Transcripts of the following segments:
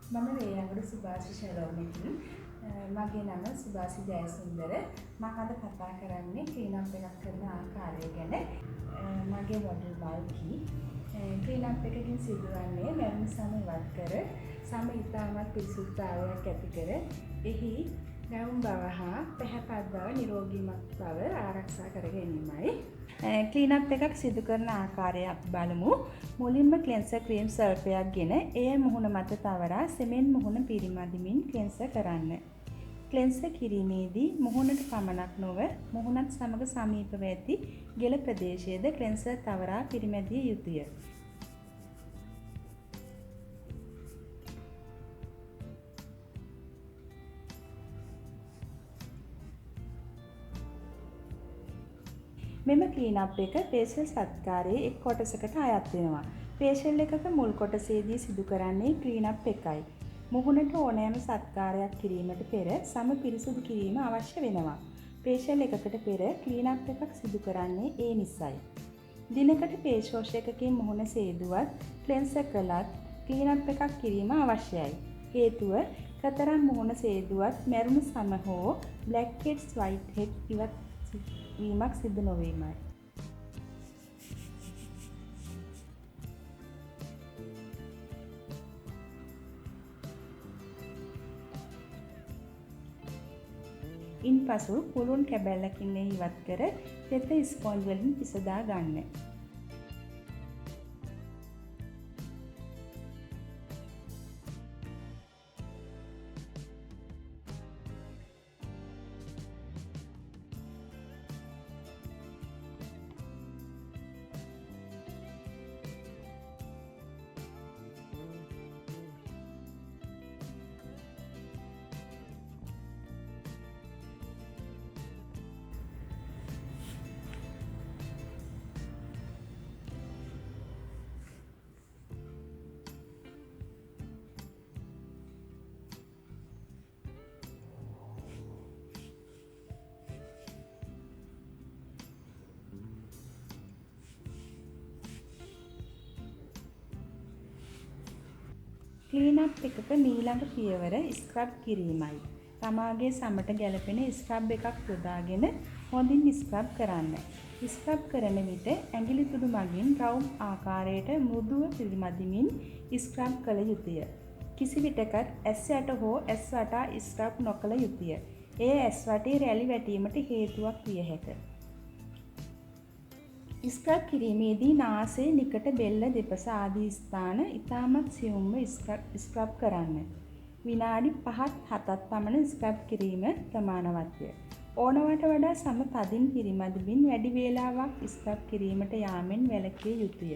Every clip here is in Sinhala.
මම රේයන්ගොඩ සුභාෂි ශැලෝමිකින් මගේ නම සුභාෂි ජයසුන්දර මම අද කතා කරන්නේ ක්ලීන් අප් එකක් කරන ආකාරය ගැන මගේ මොඩල් වල්කි ක්ලීන් අප් එකකින් සිදුවන්නේ මැරුණු සම ඉවත් කර සම ඉතාමත් පිරිසුදුතාවයක් ඇති කර එහි නැවුම් බව හා පැහැපත් බව නිරෝගීමත් බව ආරක්ෂා කර ගැනීමයි ක්ලීන් අප් එකක් සිදු කරන ආකාරය අපි බලමු. මුලින්ම ක්ලෙන්සර් ක්‍රීම් ස්වල්පයක් ගෙන එය මුහුණ මත තවරා සෙමෙන් මුහුණ පිරිමදිමින් ක්ලෙන්සර් කරන්න. ක්ලෙන්සර් කිරීමේදී මුහුණට පමණක් නොව මුහුණත් සමග සමීපව ඇති ගෙල ප්‍රදේශයේද ක්ලෙන්සර් තවරා පිරිමැදිය යුතුය. මෙම ක්ලීන් අප් එක ෆේෂල් සත්කාරයේ එක් කොටසකට අයත් වෙනවා. ෆේෂල් එකක මුල් කොටසේදී සිදු කරන්නේ ක්ලීන් අප් එකයි. මුහුණට ඕනෑම සත්කාරයක් කිරීමට පෙර සම පිරිසුදු කිරීම අවශ්‍ය වෙනවා. ෆේෂල් එකකට පෙර ක්ලීන් අප් එකක් සිදු කරන්නේ ඒ නිසයි. දිනකට ෆේස් වොෂ් එකකින් මුහුණ සේදුවත් ක්ලෙන්සර් කළත් ක්ලීන් අප් එකක් කිරීම අවශ්‍යයි. හේතුව කතරම් මුහුණ සේදුවත් මැරුණු සම හෝ බ්ලැක් හෙඩ්ස් වයිට් හෙඩ් ඉවත් වීමක් සිදු නොවීමයි. ඉන්පසු පුළුන් කැබැල්ලකින් ඉවත් කර තෙත ස්පොන්ජ් වලින් පිසදා ගන්න. ක්ලීන් අප් එකක මීළඟ පියවර ස්ක්‍රබ් කිරීමයි. තමාගේ සමට ගැලපෙන ස්ක්‍රබ් එකක් යොදාගෙන හොඳින් ස්ක්‍රබ් කරන්න. ස්ක්‍රබ් කරන විට ඇඟිලි තුඩු මගින් රවුම් ආකාරයට මෘදුව පිරිමදිමින් ස්ක්‍රබ් කළ යුතුය. කිසි විටකත් ඇස් යට හෝ ඇස් වටා ස්ක්‍රබ් නොකළ යුතුය. එය ඇස් වටේ රැලි වැටීමට හේතුවක් විය හැකිය. ස්ක්‍රබ් කිරීමේදී නාසය නිකට බෙල්ල දෙපස ආදී ස්ථාන ඉතාමත් සියුම්ව ස්ක්‍රබ් කරන්න. විනාඩි 5-7ක් පමණ ස්ක්‍රබ් කිරීම ප්‍රමාණවත්ය. ඕනවට වඩා සම තදින් පිරිමදිමින් වැඩි වේලාවක් ස්ක්‍රබ් කිරීමට යාමෙන් වැළකිය යුතුය.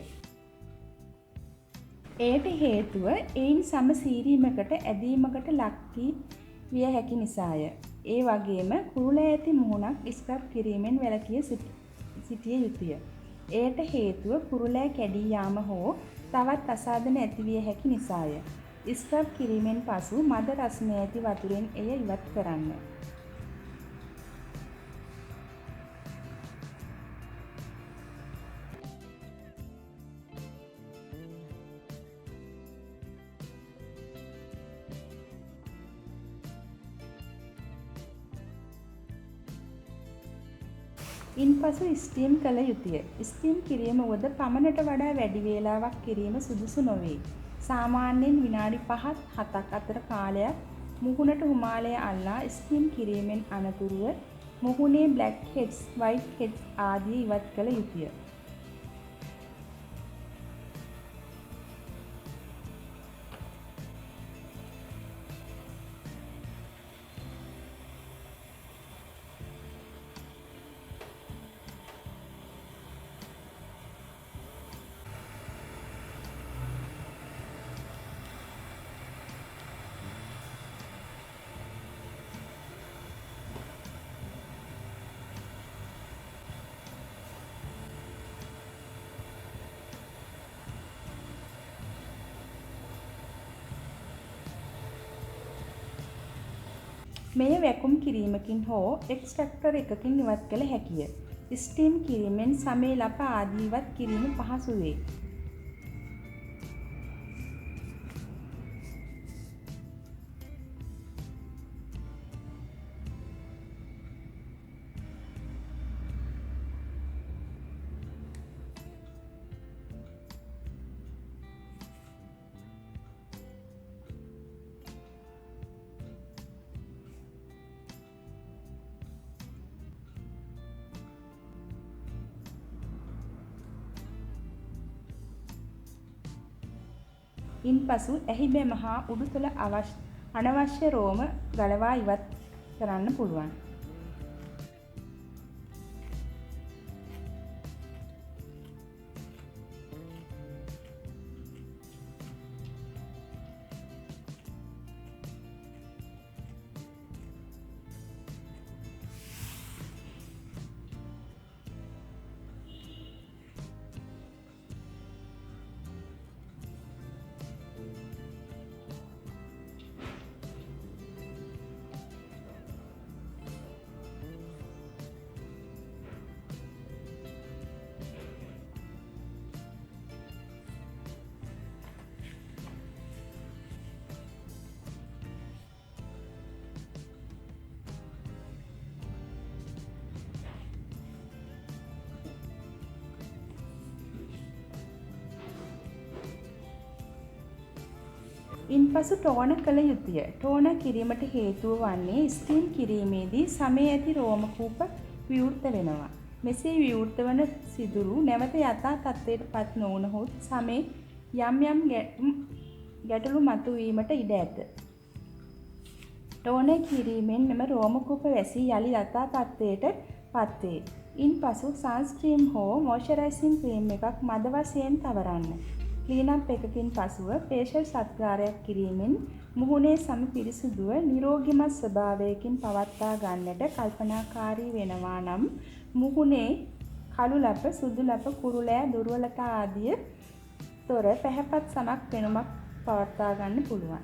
එයට හේතුව එයින් සම සීරීමකට ඇදීමකට ලක් විය හැකි නිසාය. ඒ වගේම කුරුල ඇති මුහුණක් ස්ක්‍රබ් කිරීමෙන් වැළකී සිටිය යුතුය. එයට හේතුව කුරුලෑ කැඩී යාම හෝ තවත් අසාධන ඇතිවිය හැකි නිසාය. ස්ක්‍රබ් කිරීමෙන් පසු මද රස්නේ ඇති වතුරෙන් එය ඉවත් කරන්න. ඉන්පසු ස්ටීම් කළ යුතුය. ස්ටීම් කිරීම වුවද පමණට වඩා වැඩි වේලාවක් කිරීම සුදුසු නොවේ. සාමාන්‍යයෙන් විනාඩි 5-7ක් අතර කාලයක් මුහුණට හුමාලය අල්ලා ස්ටීම් කිරීමෙන් අනතුරුව මුහුණේ බ්ලැක් හෙඩ්ස්, වයිට් හෙඩ්ස් ආදී ඉවත් කළ යුතුය. මෙය වැකුම් කිරීමකින් හෝ එක්ස්ට්‍රැක්ටර් එකකින් ඉවත් කළ හැකිය. ස්ටීම් කිරීමෙන් සමේ ලප ආදී ඉවත් කිරීම පහසු වේ. ඉන්පසු ඇහි බැම හා උඩුතල අනවශ්‍ය රෝම ගලවා ඉවත් කරන්න පුළුවන්. ඉන්පසු ටෝන කළ යුතුය. ටෝන කිරීමට හේතුව වන්නේ ස්ටීම් කිරීමේදී සමේ ඇති රෝම කූප විවෘත වෙනවා. මෙසේ විවෘත වන සිදුරු නැවත යථා තත්ත්වයට පත් නොවුනහොත් සමේ යම් ගැටලු මතුවීමට ඉඩ ඇත. ටෝන කිරීමෙන් මෙම රෝම කූප වැසී යලි යථා තත්ත්වයට පත්වේ. ඉන්පසු සන්ස්ක්‍රීම් හෝ මොයිස්චරයිසිං ක්‍රීම් එකක් මද වශයෙන් තවරන්න. ක්ලීනප් එකකින් පසුව ෆේෂල් සත්කාරයක් කිරීමෙන් මුහුණේ සම පිරිසිදුව නිරෝගිමත් ස්වභාවයකින් පවත්වා ගන්නට කල්පනාකාරී වෙනවා නම් මුහුණේ කළු ලප, සුදු ලප, කුරුලෑ, දුර්වලතා ආදිය තොර පැහැපත් සමක් පෙනුමක් පවත්වා ගන්න පුළුවන්.